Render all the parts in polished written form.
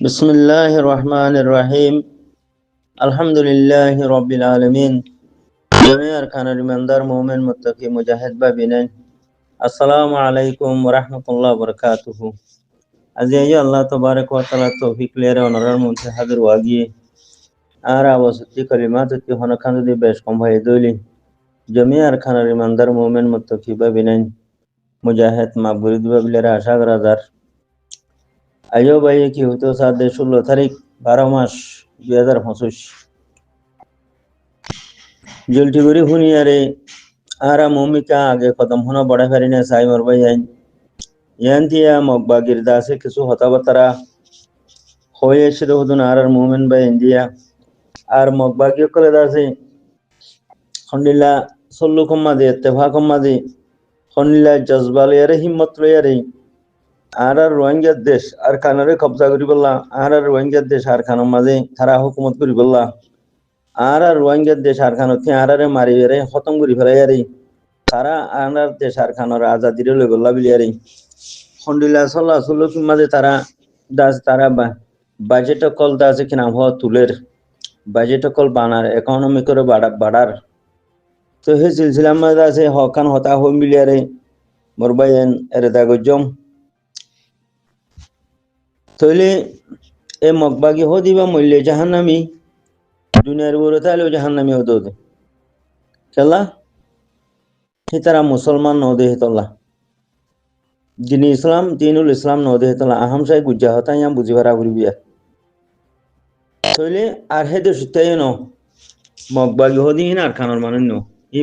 Bismillahir Rahmanir Rahim. Alhamdulillahi Rabbil Alamin. Jami arkanul imandar mu'min muttaqi mujahid babinain. Assalamu alaikum wa rahmatullahi wa barakatuhu. Aziz Allah tabarak wa taala tawfiq lere onorar munte hadir wagi. Ara wasati kalimatu ti honakandu di besh kombai doli. Jami arkanul imandar mu'min muttaqi babinain. Mujahid maqburid babilere asha gradar. আইও ভাই কি হতো 16 তারিখ 12 মাস 2025 জলটি করে হুনিয়ারে আরা মমিকা আগে কদম হনা বড় ফেরিনে সাই মর ভাই আইন ইয়ান্তিয়া মগবা গিরদাসে কিছু হতাবতারা হয়ে শুরু হদুন আর মুমিন ভাই ইন্ডিয়া আর মগবা কি করে দাসে খন্ডিলা সল্লু কম্মাদে ইত্তেফাক কম্মাদে খন্ডিলা জজবালিয়ারে হিম্মত লয়ারে আর রোহিঙ্গা দেশ আর খানারে কবজা করি বললা আর রোহিঙ্গা দেশ আর খানের মাঝে তারা হুকুমত করি বললা আর রোহিঙ্গা দেশ আর খানত আরে মারি বেড়ে খতম করি ফেলাই আরে তারা আর দেশ আর খানের আজাদির লই বললা বিলিয়ারে খন্ডিলা সল্লা সল্লুক মাঝে তারা দাস তারা বাজেট কল দাস কিনা হওয়া তুলের বাজেট কল বানার ইকোনমি করে বাড়ার তো হে সিলসিলার মাঝে আছে হকান হতা হই মিলিয়ারে মোরবাইন এর দাগজম তইলে এ মগবাগি হো দিবা মূল্যে জাহান্নামি দুনিয়ার বড় তাইলেও জাহান্নামি হতো খেলা তারা মুসলমান নদে হেতলা দিন ইসলাম দিনুল ইসলাম নদে হেতলা আহাম সাই গুজ্জা হতা ইয়া বুঝি ভাড়া ঘুরবিয়া তইলে আর হেদে সুতাই ন মগবাগি হো দিন আর খানোর মানুষ ন ই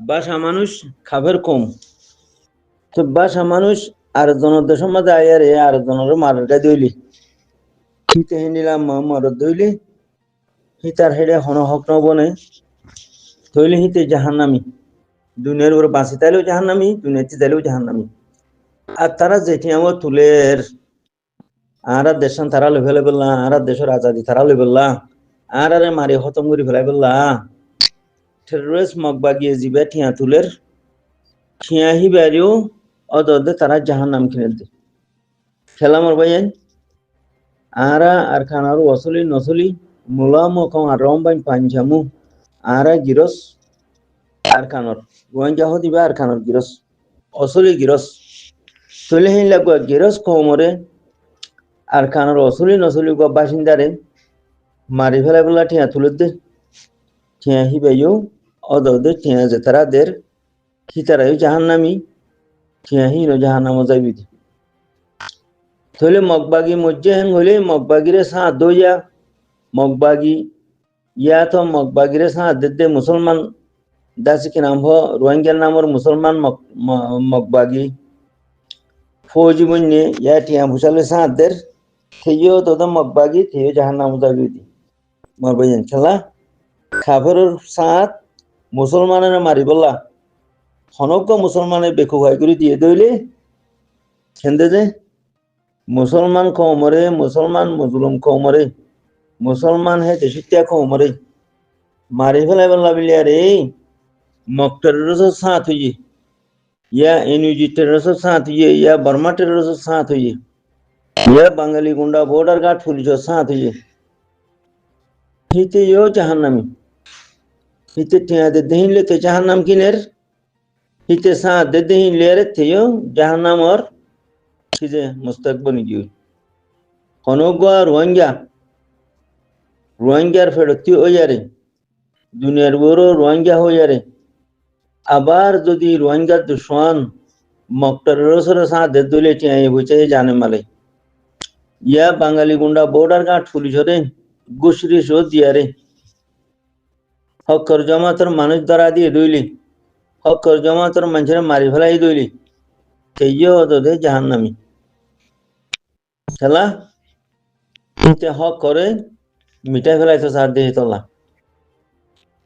বাসা মানুষ খাবের কম তো বাসা মানুষ আর জনের দেশের মাঝে আয়ারে আর জনের মারটা দইলি হিতে হিন্দিলাম মরদ দইলি হিতার হেডে হন হক নবনে তৈলি হিতে জাহান্নামি দুনিয়ার উপর বাঁচি তাইলেও জাহান্নামি দুনিয়াতে তাইলেও জাহান্নামি আর তারা যেটি আমার তুলের আর দেশান তারা লই ফেলে বললা আর দেশের আজাদি তারা লই বললা আর আরে মারি খতম করে ফেলাই বললা টেররিস্ট মগবাগিয়ে জিবে ঠিয়া তুলের ঠিয়া হি বাড়িও অদে তারা জাহান্নাম কিনে দে খেলা মর ভাই আরা আর খানারু অসলি নসলি মুলাম কম আর রম্বাইন পাঞ্জামু আরা গিরস আর খানর গোয়েঞ্জা হদিবা আর খানর গিরস অসলি গিরস চলে হিন লাগু গিরস কমরে আর খানর অসলি নসলি গো বাসিন্দারে মারি ফেলা বলা ঠিয়া তুলে দে ঠিয়া হিবাইও অদে ঠিয়া যে তারা দের খিতারাই জাহান্নামি ঠিয়া হিনো জাহান্নামো যাইবি থইলে মগবাগি মজ্জে হেন হইলে মগবাগিরে সাঁ দইয়া মগবাগি ইয়া তো মগবাগিরে সাঁ দে মুসলমান দাসি কি নাম হ রোহিঙ্গার নামর মুসলমান মগবাগি ফৌজি বন্যে ইয়া টিয়া ভুসালে সাঁ দের থেইও তো মগবাগি থেইও জাহান্নাম যাবি মরবাইন খেলা খাফেরর সাঁত মুসলমানের মারি বললা হনজ্ঞ মুসলমানের বেকুফাই করে দিয়ে দইলে খেন্দে যে মুসলমান কৌমরে মুসলমান মুজলুম কৌমরে মুসলমান হে দেশিত্যা কৌমরে মারি ফেলাই বললা বিলিয়ারে মক টেররিস্ট সাথ হইয়ে ইয়া এনইউজি টেররিস্ট সাথ হইয়ে ইয়া বর্মা টেররিস্ট সাথ হইয়ে ইয়া বাঙালি গুন্ডা বর্ডার গার্ড পুলিশ সাথ হইয়ে হিতে ইও জাহান্নামি হিতে টিয়া দে দেহিন লে তে জাহান্নাম কিনের হিতে সাথ দে দেহিন লেরে তেও জাহান্নাম और যে মুস্তাকবল নিজি হনগা রোহিঙ্গার ফেরতি হইয়ারে দুনিয়ার বড় রোহিঙ্গা হইয়ারে আবার যদি রোহিঙ্গার দুশ্মন মক্টার রসর সাথে দলে টিয়াই বুঝে জানে মালে ইয়া বাঙালি গুন্ডা বর্ডার গার্ড পুলিশরে গুসরি শো দিয়ারে হকর জমাতর মানুষ ধরা দিয়ে দইলি হকর জমাতর মানুষের মারি ফেলাই দইলি সেইও ওদের জাহান্নামি খেলা হক করে মিটাই ফেলাই তো সার দিয়ে তোলা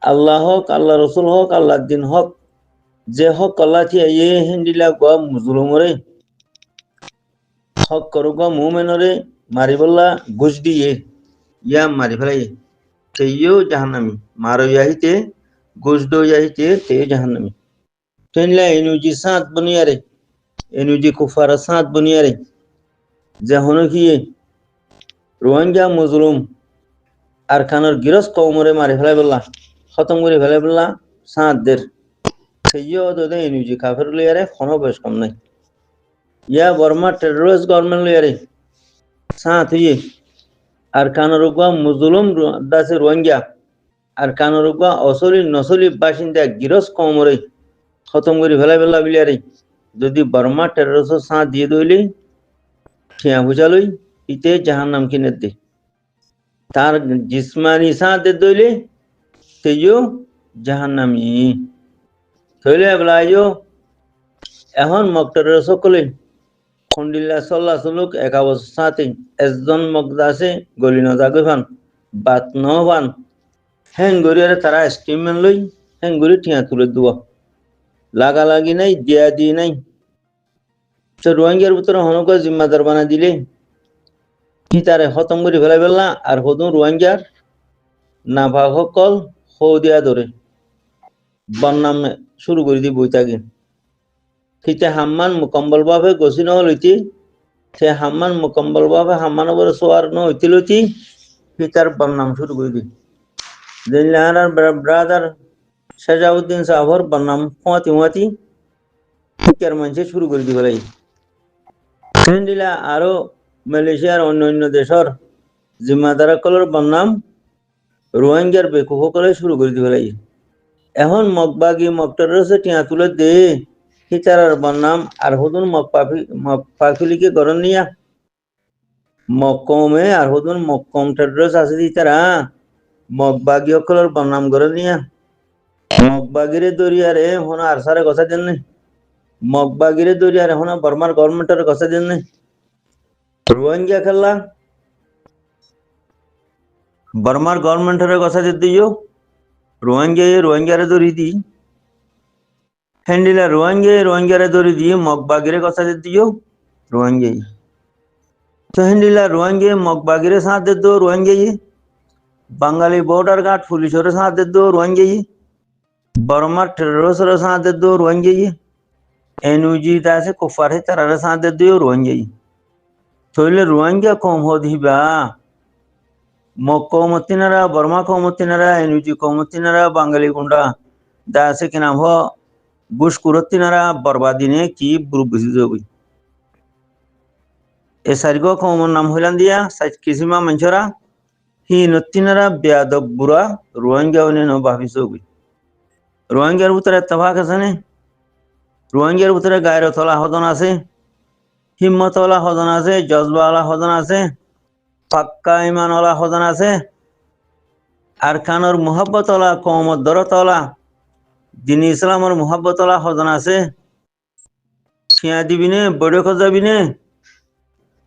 আল্লাহ হক আল্লাহ রসুল হক আল্লাহ দিন হক যে হক আল্লাহ থিয়া ইয়ে হিন্দিলা গা মুজলুমরে হক করু গা মুমেনরে মারি বললা ঘুষ দিয়ে ইয়া মারি ফেলাই তেইও জাহান্নামি মারো ইয়াহিতে ঘুষ দো ইয়াহিতে তেও জাহান্নামি তেনলা এনুজি সাত বনিয়ারে এনুজি কুফারা সাত বনিয়ারে যে হনো কি রোহিঙ্গা মজলুম আর খানোর গিরস কৌমরে মারি ফেলাই বললা খতম করে ফেলাই বললা সাঁতদের সেইও তো এনুজি কাফের লইয়ারে কোনো বেশ কম নাই ইয়া বর্মা টেরোরিস্ট গভর্নমেন্ট লইয়ারে সাঁত হইয়ে আর কানোর মুজলুম দাসে রোহিঙ্গা আর কানোর অসলি নসলি বাসিন্দা গিরস কৌমরে খতম করে ফেলাই বললা বিলিয়ারে যদি বর্মা টেরোরিস্ট সাঁত দিয়ে দইলি ঠিয়া বুঝালই ইতে জাহান নাম কিনে দে তার জিসমানি সাঁত দইলে তেজো জাহান নামি থইলে বলাইও এখন মক্তরের সকলে খন্ডিল্লা চল্লা চলুক 1 বছর সাথে একজন মগদাসে গলি নজাগে ফান বাত নবান হ্যাঙ্গুরিয়ারে তারা স্টিমমেন লই হ্যাঙ্গুরি ঠিয়া তুলে দেওয়া লাগালাগি নাই দিয়া দি নাই তো রোহিঙ্গার ভিতরে হনক জিম্মাদার বানা দিলে কি তারে খতম করে ফেলাই ফেললা আর হদুন রোহিঙ্গার নাভা সকল হৌ দিয়া ধরে বন্যাম শুরু করে দি বই থাকে সেটা হাম্মান মুকম্বল ভাবে গছি নহলতি সে হাম্মান মুকম্বল ভাবে হাম্মান উপরে সোয়ার নহইতে লইতি তার বন্যাম শুরু করে দি দিল্লাহার ব্রাদার শাজাউদ্দিন সাহর বন্যাম হুয়াতি শিক্ষার মানুষে শুরু করে দি ফেলাই দিলা আরো মালয়েশিয়ার অন্য অন্য দেশের জিম্মাদার কলর বন্যাম রোহিঙ্গার বেকুফ করে শুরু করে দি ফেলাই এখন মগবাগি মগটারে টিয়া তুলে দে হিতারার বন্যাম আর হুদুন মগপাখিলিকে গরম নিয়া মক্কমে আর হুদুন মক্কম টেড্রস আছে দিতারা মগবাগি অকলর বন্যাম গরম নিয়া মগবাগিরে দরিয়ারে হন আর সারে কথা দেন নাই মগবাগিরে দরিয়ারে হন বর্মার গভর্নমেন্টের কথা দেন নাই রোহিঙ্গা খেললা বর্মার গভর্নমেন্টের কথা দিও রোহিঙ্গারে দরি দি হ্যান্ডিলা রোহিঙ্গারে দরি দিয়ে মগবাগিরে কথা দিও রোহিঙ্গাই তো হ্যান্ডিলা রোহিঙ্গে মগবাগিরে সাথ দে দো রোহিঙ্গাই বাঙালি বর্ডার গার্ড পুলিশের সাথ দে দো রোহিঙ্গাই বর্মার টেরোরিস্টের সাথ দে দো রোহিঙ্গাই এনুজি দাসে কুফার তারারে সাথ দে দিও রোহিঙ্গাই তইলে রোহিঙ্গা কম হদিবা মক্কমতিনারা বর্মা কমতিনারা এনুজি কমতিনারা বাঙালি গুন্ডা দাসে কি নাম হ বুশ কুরতিনারা বরবাদিনে কি বুরু বুঝি যাবি এ সারিগো কমর নাম হইলান দিয়া কিসিমা মানুষরা হি নতিনারা বেয়াদব বুড়া রোহিঙ্গা উনি ন ভাবিস রোহিঙ্গার ভিতরে তফাক আছে নে রোহিঙ্গার ভিতরে গায়ের তলা হদন আছে হিম্মতওয়ালা হদন আছে জজবাওয়ালা হদন আছে পাক্কা ইমানওয়ালা হদন আছে আর খানোর মোহাব্বতওয়ালা কমর দরতওয়ালা দিন ইসলামর মোহাব্বতওয়ালা হদন আছে ছিয়া দিবি নে বৈঠক যাবি নে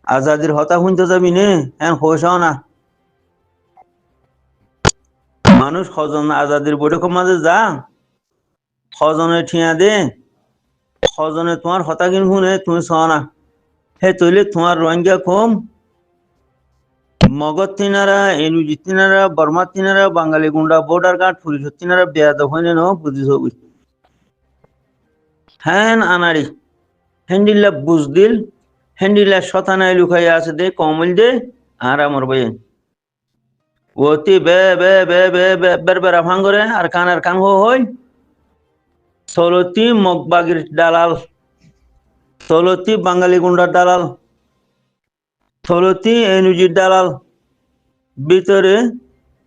আজাদির হতা শুনতে যাবি নে হ্যাঁ হইসাও না মানুষ হজন আজাদির বৈঠকের মাঝে যা হজনে ঠিয়া দে হজনে তোমার হতা কিন শুনে তুমি চাও না হে তৈলে তোমার রোহিঙ্গা কম মগজ তিনারা এনুজি তিনারা বর্মা তিনারা বাঙালি গুন্ডা বর্ডার গার্ড পুলিশ তিনারা বেয়াদব হইনে ন বুঝিস হ্যান আনারি হ্যান্ডিল্লা বুঝদিল হ্যান্ডিল্লা শতানায় লুকাইয়া আছে দে কমল দে আর আমার বইয়ে ওতি বে বে বে বে বে বের বেড়া ভাঙ্গরে আর কান হই তলতি মগবাগির দালাল তলতি বাঙালি গুন্ডার দালাল তলতি এনুজির দালাল ভিতরে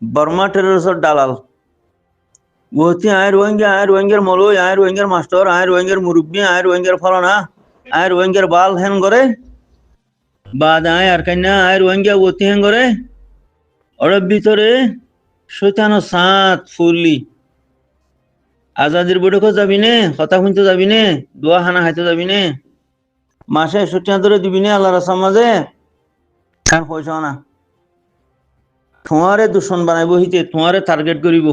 বর্মা টেরোরিস্টের দালাল ওতি আয় রোহিঙ্গার মলই আয় রোহিঙ্গার মাস্টার আয় রোহিঙ্গার মুরব্বী আয় রোহিঙ্গার ফলানা আয় রোহিঙ্গার বাল হেন করে বাদ আয় আর কান্না আয় রোহিঙ্গা ওতি হেন করে ওর ভিতরে শৈতানো সাত ফুললি আজাদির বৈঠকও যাবি নে হতা শুনতে যাবি নে দোয়া হানা খাইতে যাবি নে মাসে 60 ধরে দিবি নে আল্লাহর সমাজে কার পয়সা না তোমারে দূষণ বানাইব হিতে তোমারে টার্গেট করিব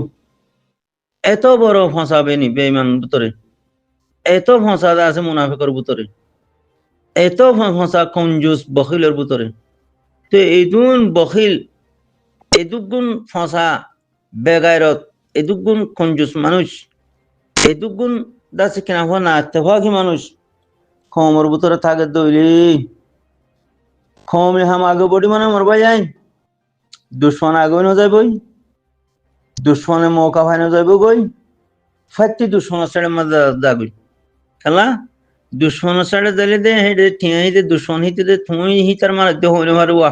এত বড় ফসাবে নি বেঈমান ভিতরে এত ফসা আছে মুনাফিকর ভিতরে এত ফসা কঞ্জুস বখিলের ভিতরে তো এইদুন বখিল এদুগুণ ফসা বেগায়রত এদুগুণ কঞ্জুস মানুষ এদুগুণ দাসে কিনা হওয়া না তেভাগি মানুষ কমর ভিতরে থাকে দইলি কমে হাম আগে বডি মানে মরবা যায় দুশ্মন আগে ন যাবই দুশ্মনে মৌকা ভাই ন যাইব গই ফাইতি দুশ্মন সাড়ে মজা যাবি খেলা দুশ্মন সাড়ে দিলে দে হেডে ঠিয়া হিতে দুশ্মন হিতে দে তুই হিতার মার দে হইনে মারুয়া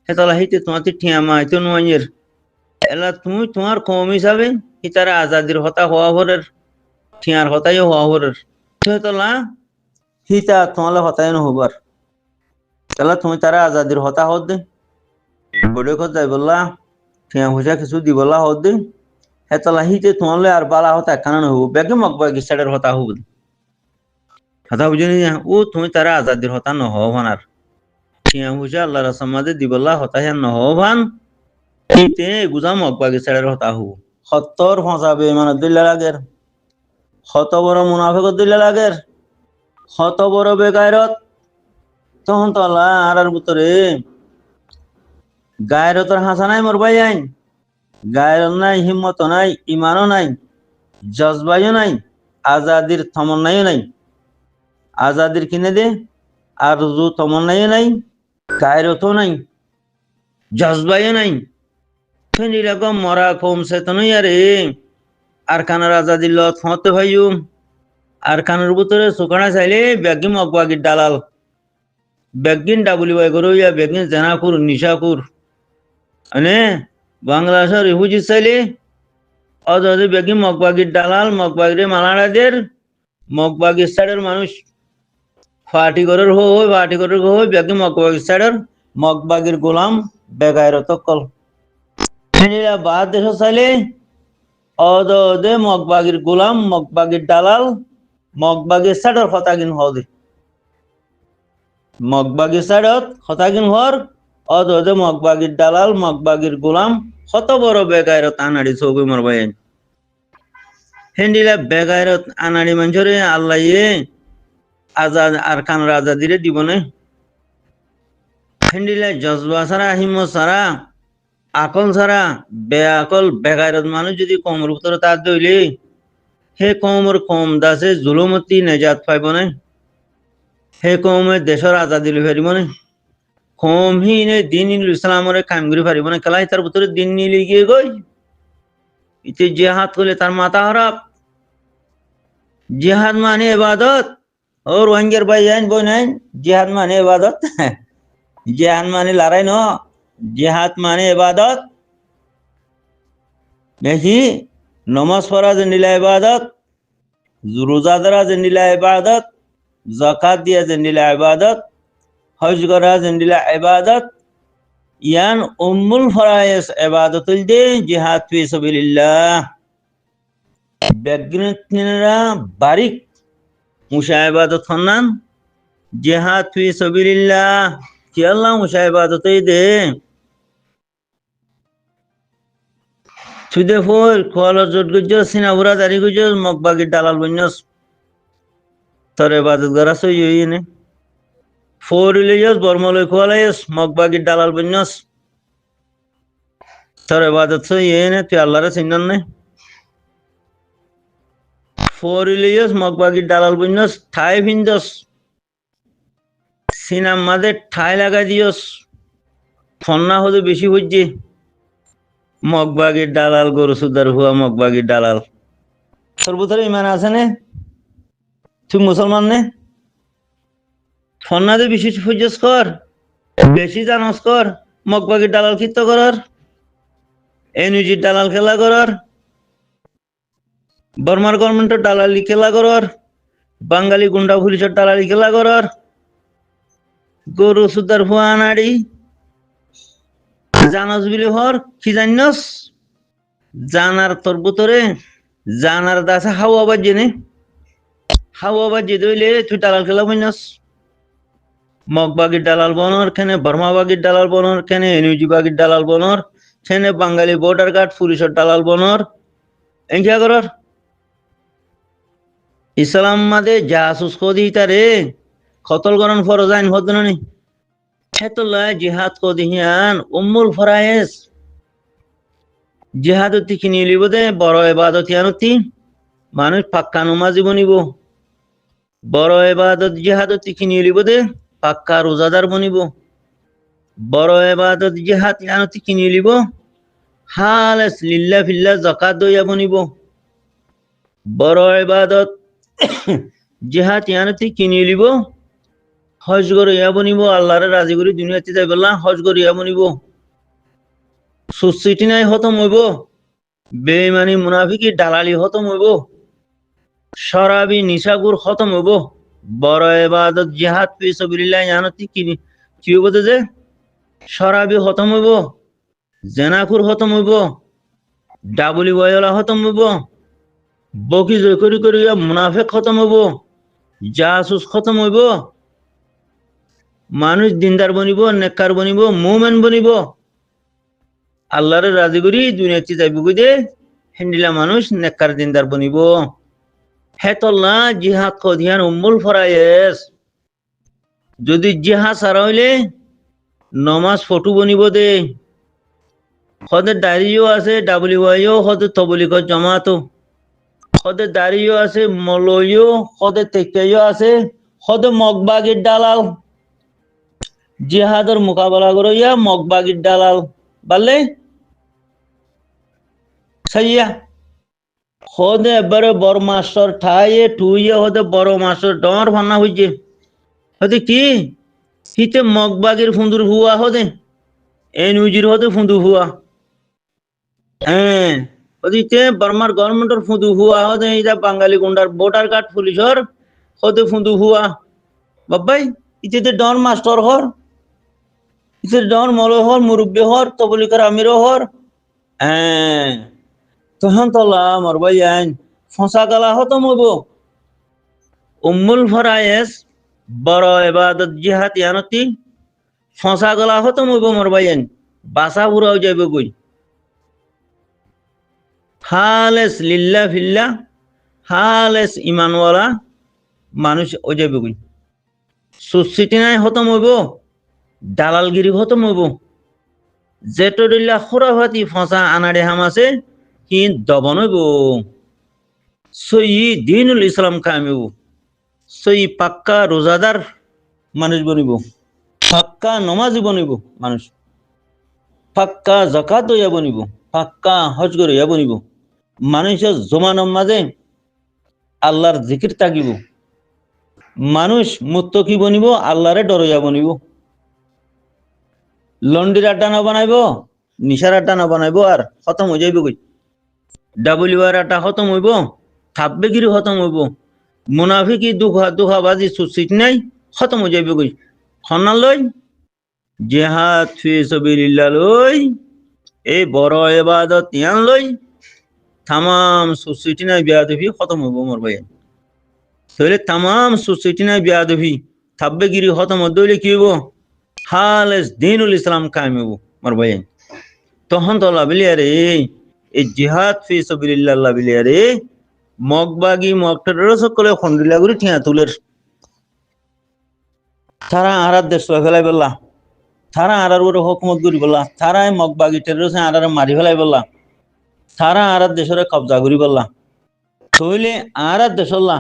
হেতলা হিতে তোমার ঠিয়া মা তো নয়ের এলা তুমি তোমার কম হিসাবে হিতার আজাদির হতা হওয়া ভরের ঠিয়ার হতাই হওয়া ভরের হেতলা হিতা তোমালে হতাই নহবার তাহলে তুমি তারা আজাদির হতা হত দে বডে কত যাই বললা ঠিয়া পয়সা কিছু দি বললা হত দে হেতলা হিতে তোমালে আর বালা হতা কানা নহব বেগে মকবা গিসাড়ের হতা হব কথা বুঝিনি ও তুমি তারা আজাদির হতা নহবান আর ঠিয়া পয়সা আল্লাহ রাসমাদে দি বললা হতা হ্যাঁ নহবান হিতে গুজা মকবা গিসাড়ের হতা হব সত্তর ফসাবে মানে দিল্লা লাগের শত বড় মুনাফিকত দিল্লা লাগের শত বড় বেগায়রত তখন তো আল্লাহ আর ভিতরে গায়রতর হাসা নাই মরবাই আইন গায়রত নাই হিম্মত নাই ইমানও নাই জজবাইও নাই আজাদির তমন্নাইও নাই আজাদির কিনে দে আর রুজু তমন্নাইও নাই গায়রতও নাই জজবাইও নাই এরকম মরা কমছে তো নই আরে আর কানার আজাদির লত ফতে ভাইও আর কানের ভিতরে সুকানা চাইলে ব্যাগিম অকবাগির দালাল বেগিন ডাবলি বাই করো ইয়া বেগিন জানাকুর নিশাকুর মানে বাংলাদেশের রিফিউজি চাইলে অজে বেগিন মকবাগির দালাল মকবাগির মালাড়াদের মকবাগির সাইডের মানুষ ফাটি করার হই ফাটি করার হই বেগিন মকবাগির সাইডের মকবাগির গোলাম বেগায়রত কল ফেনিরা বাদ দেশ চাইলে অজে মকবাগির গোলাম মকবাগির দালাল মকবাগির সাইডের হতাগিন হদে মগবাগির সাইডত হতাগিন হর অদে মগবাগির দালাল মগবাগির গোলাম কত বড় বেগায়রত আনাড়ি ছবি মরবাই হেন্ডিলা বেগায়রত আনাড়ি মানুষরে আল্লাহ আজাদ আর কানরা আজাদিরে দিব না হেন্ডিলা জজবা ছাড়া হিম্মত ছাড়া আকল ছাড়া বেআকল বেগায়রত মানুষ যদি কমর ভিতরে তার দইলে হে কমর কম দাসে জুলুমতি নেজাত পাইব না হে কমে দেশের আজাদি লই পারিব না কম হিনে দিন ইসলামরে কাম করে পারিব না খেলাই তার ভিতরে দিন নিয়ে গিয়ে গই ইতে জিহাদ করলে তার মাথা খারাপ জিহাদ মানে ইবাদত ও রোহিঙ্গার ভাই আইন বই নাই জিহাদ মানে ইবাদত জিহাদ মানে লড়াই ন জিহাদ মানে ইবাদত দেখি নমাজ পড়া যে নীলা ইবাদত রোজা ধরা যে নীলা ইবাদত জাকাত দিয়া যে নীলা ইবাদত হজ করা যে নীলা ইবাদত ইয়ান উম্মুল ফরায়েস ইবাদতুল দে জিহাদ ফি সাবিলিল্লাহ বেগনরা বারিক মুশা ইবাদত হন্নান জিহাদ ফি সাবিলিল্লাহ কি আল্লাহ মুশা ইবাদতই দে সুদে ফুল কোয়ালা জট গুজ সিনাবুরা দারি গুজ মকবাগি দালাল বন্যস তোর ইবাদত করা সই হইনে ফোরিলিয়স বর্মলই কোয়ালাইস মকবাগি দালাল বন্যস তোর ইবাদত সই হইনে তুই আল্লাহরে চিনন না ফোরিলিয়স মকবাগি দালাল বন্যস ঠাই ভিন্দস সিনাম মাঝে ঠাই লাগা দিয়স ফন্না হতে বেশি হইছে মগবাগির দালাল গরু সুদার হুয়া মগবাগির দালাল তোর ভিতরে ইমান আছে নে তুই মুসলমান নে ফন্নাদে বেশি ফুজস কর বেশি জানস কর মগবাগির দালাল কিত্ত করার এনইউজির দালাল খেলা করার বর্মার গভর্নমেন্টের দালালি খেলা করার বাঙালি গুন্ডা পুলিশের দালালি খেলা করার গরু সুদার হুয়া নাড়ি জানাস বিলি হর কি জানস জানার তোর ভিতরে জানার দাসে হাওয়া বাজে দইলে তুই দালাল খেলা বইনস মগবাগির দালাল বনর খেনে বর্মাবাগির দালাল বনর খেনে এনইউজি বাগির দালাল বনর খেনে বাঙালি বর্ডার গার্ড পুলিশের দালাল বনর এনকিয়া করর ইসলাম মাদে জাসুস কদি তারে কতল করন ফরজ আইন হদননি হেতুল্লাহ জিহাদ কদিহিয়ান উম্মুল ফরায়েস জিহাদতি কিনি লিব দে বড় ইবাদত ইয়ানতি মানুষ পাক্কা নমাজ বনিব বড় ইবাদত জিহাদতি কিনি লিব দে পাক্কা রোজাদার বনিব বড় এবাদত জিহাদ ইয়ানতি কিনি লিব খালেস লিল্লাহ ফিল্লাহ যাকাত দইয়া বনিব বড় এবাদত জিহাদ ইয়ানতি কিনি লিব হজ করিয়া বনিব আল্লাহরে রাজি করি দুনিয়াতে যাই বললা হজ করিয়া বনিব সুসিটি নাই খতম হইব বেঈমানি মুনাফিকি দালালি খতম হইব শরাবি নিশাগুর খতম হইব বড় ইবাদত জিহাদ ফি সাবিলিল্লাহ ইয়ানতি কি হইব যে শরাবি খতম হইব জেনাকুর খতম হইব ডাবলি ওয়ালা খতম হইব বকি জয় করি করি মুনাফিক খতম হইব জাসুস খতম হইব মানুষ দিনদার বনিব নেককার বনিব মুমিন বনিব আল্লাহরে রাজি করি দুনিয়াতে যাইব কইদে হেন্ডিলা মানুষ নেককার দিনদার বনিব হেতল্লা জিহাদ কদিয়ান উম্মুল ফরায়েস যদি জিহাদ সারা হইলে নমাজ ফটো বনিব দে খদের দাড়িও আছে ডাব্লিউআইও খদের তবলিগ জমাতো খদের দাড়িও আছে মলইও খদের তেকাইও আছে খদের মগবাগির দালাল জিহাদের মোকাবেলা করিয়া মগবাগির দালাল বালে সাইয়া খদে এবারে বড় মাস্টার ঠাইয়ে টুইয়ে হদে বড় মাস্টার ডর ভান্না হইছে হদে কি হিতে মগবাগির ফুন্দুর হুয়া হদে এনইউজির হদে ফুন্দু হুয়া হ্যাঁ ওদিকে বর্মার গভর্নমেন্টের ফুন্দু হুয়া হদে ইটা বাঙালি গুন্ডার ভোটার কার্ড পুলিশর হদে ফুন্দু হুয়া বাবাই ইতে ডর মাস্টার হর ইতে ডর মলো হর মুরব্বী হর তবলিকার আমিরও হর হ্যাঁ তখন তোলা মরবাই আইন ফসা গালা হতম হইব উম্মুল ফরায়েস বড় ইবাদত জিহাদ ইয়ানতি ফসা গালা হতম হইব মরবাই আইন বাসা বুড়াও যাইব কই খালেস লিল্লাহ ফিল্লাহ খালেস ইমানওয়ালা মানুষ ও যাইব কই সুসিটি নাই হতম হইব দালালগিরি হতম হইব যেটরিল্লা খুরাফাতি ফসা আনাড়ে হাম আছে কি দবন হইব সই দিনুল ইসলাম কামিব সই পাক্কা রোজাদার মানুষ বনিব পাক্কা নমাজি বনিব মানুষ পাক্কা যাকাত দইয়া বনিব পাক্কা হজ করিয়া বনিব মানুষের জমানোর মাঝে আল্লাহর জিকির তাকিব মানুষ মুত্তকি বনিব আল্লাহরে ডরইয়া বনিব লন্ডির আড্ডা না বানাইব নিশার আড্ডা না বানাইব আর খতম হয়ে যাইব কই ডাবলিউআর আড্ডা খতম হইব থাব্বেগিরি খতম হইব মুনাফিকি দুখাবাজি সুসিট নাই খতম হয়ে যাইব কই খনা লই জিহাদ ফি সাবিলিল্লাহ লই এই বড় ইবাদত ইয়ান লই তামাম সুসিটি নাই বিয়াদবি খতম হইব মোর ভাই তাহলে তামাম সুসিটি নাই বিয়াদবি থাব্বেগিরি খতম হইলে কি হইব খালেস দিনুল ইসলাম কায়েম হইব মোর ভাই তখন তো লাবিলিয়ারে এই জিহাদ ফি সাবিলিল্লাহ লাবিলিয়ারে মগবাগি মগটারের সকলে খন্ডিলা করে ঠিয়া তুলের তারা আরার দেশ ফেলাই বললা তারা আরার উপরে হুকুমত করি বললা তারা মগবাগি টেরোরিস্ট আরার মারি ফেলাই বললা তারা আরার দেশের কবজা করি বললা তইলে আরার দেশল্লা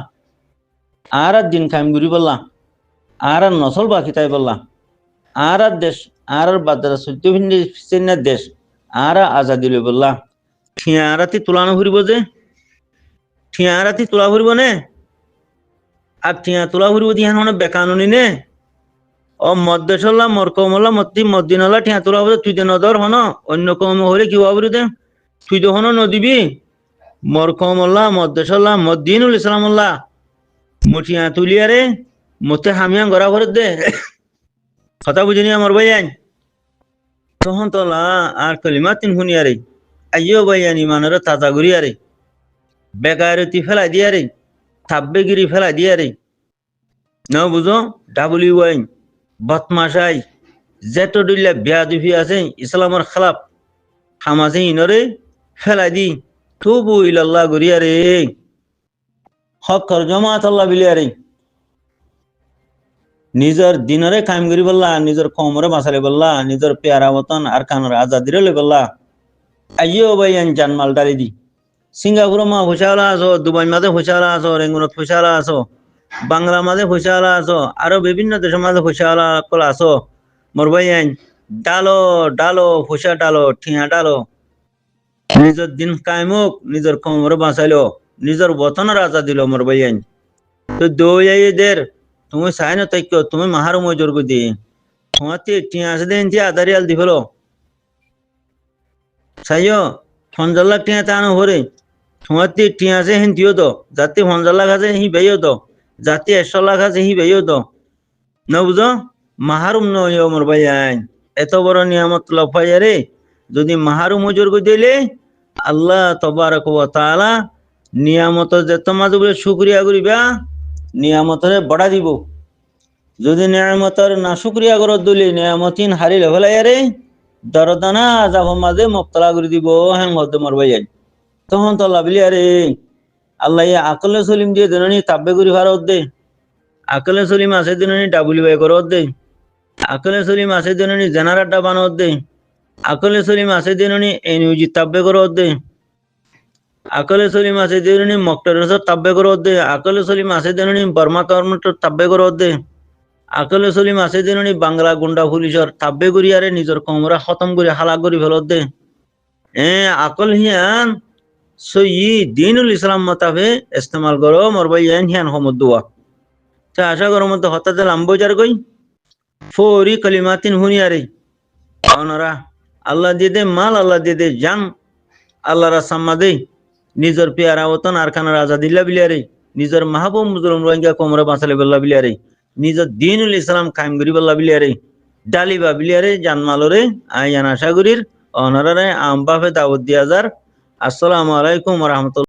আরার দিন কায়েম করি বললা আরার নসল বাকি তাই বললা আরার দেশ আরার বাদারা চৈত্যভিন্ন দেশ আরা আজাদি লই বললা ঠিয়া আরাতি তুলানো ফুরিব যে ঠিয়া আরাতি তোলা ফুরিব নে আর ঠিয়া তোলা ফুরিব দিয়ে মানে বেকানুনি নে ও মদ্দেশল্লা মরকমল্লা মতি মদ্দিনল্লা ঠিয়া তোলা ফুরে তুই দে নদর হন অন্য কম হলে কি হবরি দে তুই তো হন নদিবি মরকমল্লা মদ্দেশল্লা মদ্দিনুল ইসলামল্লা মুঠিয়া তুলিয়ারে মতে হামিয়া গড়া ভরে দে কথা বুঝিনি আমার ভাই আইন তখন তোলা আর কলিমা তিন শুনিয়ারে আইও ভাই আনি মানের তাজা ঘুরিয়ারে বেকারতি ফেলাই দিয়ারে থাব্বেগিরি ফেলাই দিয়ারে ন বুঝো ডাব্লিউআই বদমাশাই যেত দিল্লা বিয়াদুফি আছে ইসলামের খেলাফ হামাছে ইনরে ফেলাই দি তুবু ইলাল্লাহ ঘুরিয়ারে হকর জমাত আল্লাহ বিলিয়ারে নিজের দিনরে কায়েম করি বললা নিজের কমরে বাঁচালে বললা নিজের পেয়ারা মতন আর কানের আজাদিরে লই বললা আইও ভাই আন জানমাল ডালি দি সিঙ্গাপুর মা ফুসালা আছো দুবাই মাঝে ফুসালা আছো রেঙ্গুনত ফুসালা আছো বাংলা মাঝে ফুসালা আছো আরো বিভিন্ন দেশের মাঝে ফুসালা কল আছো মোর ভাই আইন ডালো ডালো ফুসা ডালো ঠিয়া ডালো নিজের দিন কায়মুক নিজের কোমর বাঁচাইলো নিজের বতন রাজা দিল মোর ভাইয়ান তো দৌদের তুমি চাই না তাই তুমি মাহার মজুর গুদি তোমার টিয়া আছে দেন আদারিয়াল দি ফেলো চাইও 50 লাখ টিয়া তানো হরে তোমার টিয়া আছে হেন দিও তো যাতে 50 লাখ আছে হি বেইও তো যাতে 100 লাখ আছে হি বেইও তো না বুঝো মাহারুম নয় মোর ভাইয়ান এত বড় নিয়ামত লফাইয়া রে যদি মাহারুম মজুর গো দিলে আল্লাহ তবারক ওয়া তাআলা নিয়ামত যে তোমার উপরে শুকরিয়া করিবা নিয়ামতরে বড়া দিব যদি নিয়ামতর না শুকরিয়া করো দিলে নিয়ামতিন হারিলে ফেলাইয়া রে দরদানা যাব মাঝে মুবতলা করে দিব হ্যাং হতে মোর ভাইয়ান তখন তো লাভলি আরে আল্লাহ আকলে সলিম দিয়ে দিননি তাব্বে করি ভারত দে আকলে সলিম আছে দিননি ডাবুলি বাই করত দে আকলে সলিম আছে দিননি জেনারেটর বানত দে আকলে সলিম আছে দিননি এনইউজি তাব্বে করত দে আকলে সলিম আছে দিননি মক্তরস তাব্বে করত দে আকলে সলিম আছে দিননি বর্মা কর্মট তাব্বে করত দে আকলে সলিম আছে দিননি বাংলা গুন্ডা পুলিশর তাব্বে করি আরে নিজের কমরা খতম করে হালাক করে ফেলত দে আকল হিয়ান সই দিনুল ইসলাম মতাবে ইস্তেমাল করো মোর ভাইয়ান হিয়ান হমদ দোয়া তা আশা করো মতো হঠাৎ লাম্বোজার গই ফরি কলিমাতিন হুনিয়ারে অনরা আল্লাহ দিয়ে দে মাল আল্লাহ দিয়ে দে জান আল্লাহ রাসাম্মা দে নিজের পেয়ারা ওতন আরখানা রাজা দিল্লা বিলিয়ারে নিজের মাহবুব মুজলুম রোহিঙ্গা কোমরে বাঁচালে বল্লা বিলিয়ারে নিজের দিনুল ইসলাম কায়েম করি বল্লা বিলিয়ারে ডালিবা বিলিয়ারে জানমালরে আইয়ান আশা করির অনরারে আম বাপে দাওয়াত দিয়া যার আসসালামু আলাইকুম ওয়া রাহমাতুল্লাহ